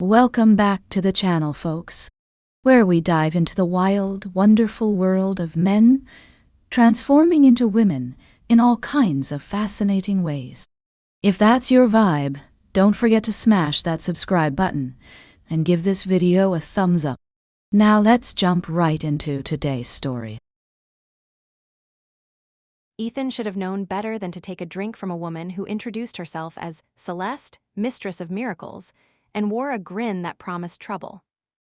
Welcome back to the channel, folks, where we dive into the wild, wonderful world of men transforming into women in all kinds of fascinating ways. If that's your vibe, don't forget to smash that subscribe button and give this video a thumbs up. Now let's jump right into today's story. Ethan should have known better than to take a drink from a woman who introduced herself as Celeste, Mistress of Miracles, and wore a grin that promised trouble.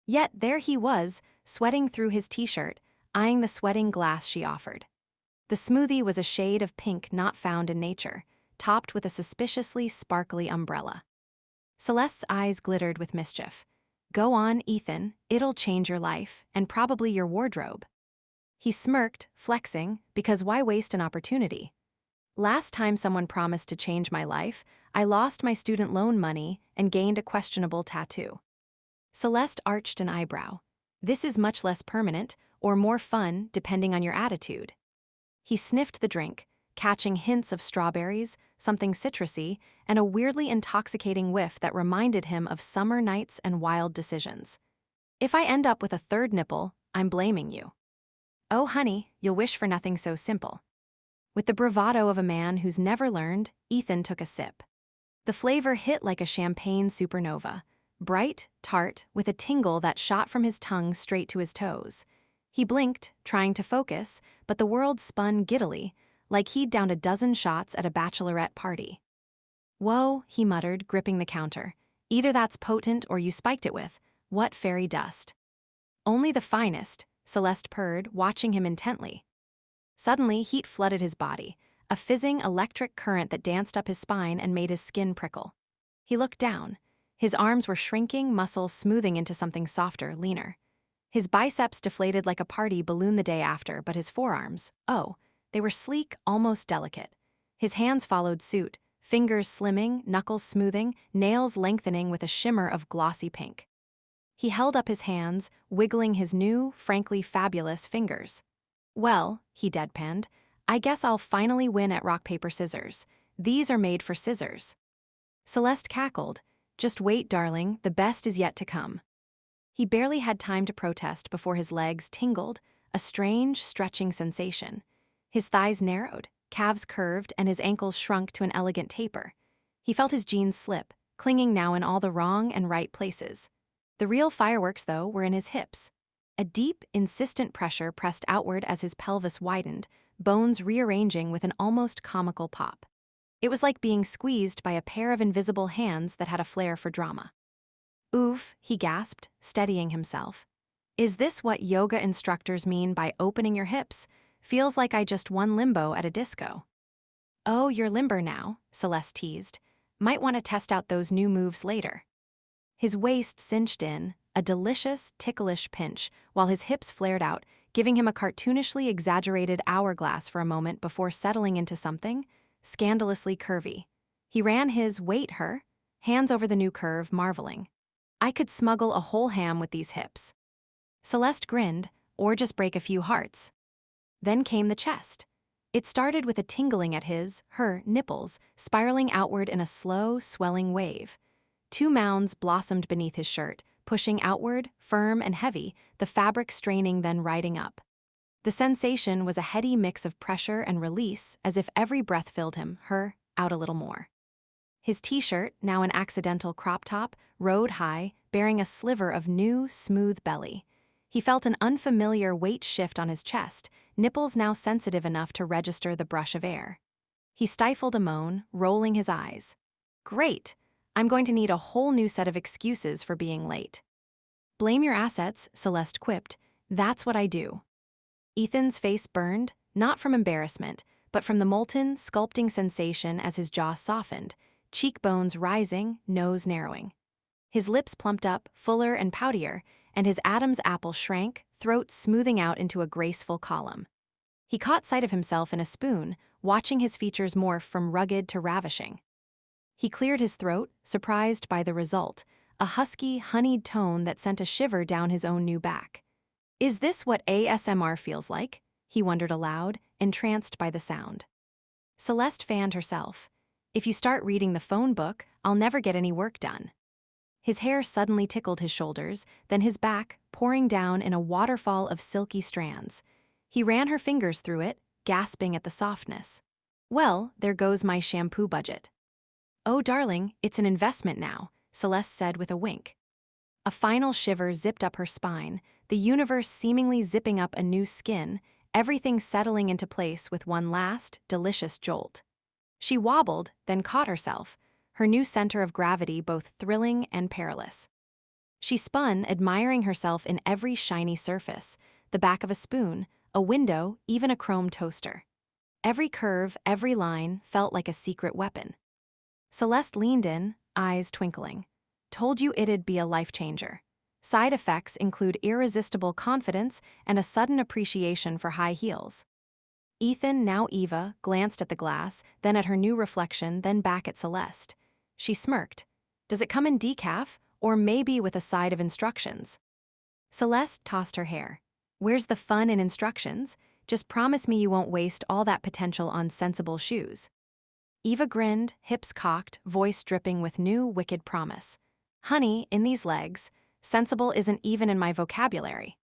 Yet there he was, sweating through his t-shirt, eyeing the sweating glass she offered. The smoothie was a shade of pink not found in nature, topped with a suspiciously sparkly umbrella. Celeste's eyes glittered with mischief. "Go on, Ethan, it'll change your life, and probably your wardrobe." He smirked, flexing, because why waste an opportunity? "Last time someone promised to change my life, I lost my student loan money and gained a questionable tattoo." Celeste arched an eyebrow. "This is much less permanent, or more fun, depending on your attitude." He sniffed the drink, catching hints of strawberries, something citrusy, and a weirdly intoxicating whiff that reminded him of summer nights and wild decisions. "If I end up with a third nipple, I'm blaming you." "Oh, honey, you'll wish for nothing so simple." With the bravado of a man who's never learned, Ethan took a sip. The flavor hit like a champagne supernova, bright, tart, with a tingle that shot from his tongue straight to his toes. He blinked, trying to focus, but the world spun giddily, like he'd downed a dozen shots at a bachelorette party. "Whoa," he muttered, gripping the counter. "Either that's potent or you spiked it with. What fairy dust?" "Only the finest," Celeste purred, watching him intently. Suddenly, heat flooded his body, a fizzing electric current that danced up his spine and made his skin prickle. He looked down. His arms were shrinking, muscles smoothing into something softer, leaner. His biceps deflated like a party balloon the day after, but his forearms, oh, they were sleek, almost delicate. His hands followed suit, fingers slimming, knuckles smoothing, nails lengthening with a shimmer of glossy pink. He held up his hands, wiggling his new, frankly fabulous fingers. "Well," he deadpanned, "I guess I'll finally win at rock, paper, scissors. These are made for scissors." Celeste cackled. "Just wait, darling, the best is yet to come." He barely had time to protest before his legs tingled, a strange, stretching sensation. His thighs narrowed, calves curved, and his ankles shrunk to an elegant taper. He felt his jeans slip, clinging now in all the wrong and right places. The real fireworks, though, were in his hips. A deep, insistent pressure pressed outward as his pelvis widened, bones rearranging with an almost comical pop. It was like being squeezed by a pair of invisible hands that had a flair for drama. "Oof," he gasped, steadying himself. "Is this what yoga instructors mean by opening your hips? Feels like I just won limbo at a disco." "Oh, you're limber now," Celeste teased. "Might want to test out those new moves later." His waist cinched in, a delicious, ticklish pinch, while his hips flared out, giving him a cartoonishly exaggerated hourglass for a moment before settling into something scandalously curvy. He ran his "wait her" hands over the new curve, marveling. "I could smuggle a whole ham with these hips." Celeste grinned, or just break a few hearts. Then came the chest. It started with a tingling at her nipples, spiraling outward in a slow, swelling wave. 2 mounds blossomed beneath his shirt, pushing outward, firm and heavy, the fabric straining then riding up. The sensation was a heady mix of pressure and release, as if every breath filled him, her, out a little more. His t-shirt, now an accidental crop top, rode high, bearing a sliver of new, smooth belly. He felt an unfamiliar weight shift on his chest, nipples now sensitive enough to register the brush of air. He stifled a moan, rolling his eyes. "Great! I'm going to need a whole new set of excuses for being late." "Blame your assets," Celeste quipped. "That's what I do." Ethan's face burned, not from embarrassment, but from the molten, sculpting sensation as his jaw softened, cheekbones rising, nose narrowing. His lips plumped up, fuller and poutier, and his Adam's apple shrank, throat smoothing out into a graceful column. He caught sight of himself in a spoon, watching his features morph from rugged to ravishing. He cleared his throat, surprised by the result, a husky, honeyed tone that sent a shiver down his own new back. "Is this what ASMR feels like?" he wondered aloud, entranced by the sound. Celeste fanned herself. "If you start reading the phone book, I'll never get any work done." His hair suddenly tickled his shoulders, then his back, pouring down in a waterfall of silky strands. He ran her fingers through it, gasping at the softness. Well, there goes my shampoo budget. Oh, darling, it's an investment now, Celeste said with a wink. A final shiver zipped up her spine, the universe seemingly zipping up a new skin, everything settling into place with one last, delicious jolt. She wobbled, then caught herself, her new center of gravity both thrilling and perilous. She spun, admiring herself in every shiny surface, the back of a spoon, a window, even a chrome toaster. Every curve, every line felt like a secret weapon. Celeste leaned in, eyes twinkling. Told you it'd be a life changer. Side effects include irresistible confidence and a sudden appreciation for high heels. Ethan, now Eva, glanced at the glass, then at her new reflection, then back at Celeste. She smirked. Does it come in decaf, or maybe with a side of instructions? Celeste tossed her hair. Where's the fun in instructions? Just promise me you won't waste all that potential on sensible shoes. Eva grinned, hips cocked, voice dripping with new, wicked promise. Honey, in these legs, sensible isn't even in my vocabulary.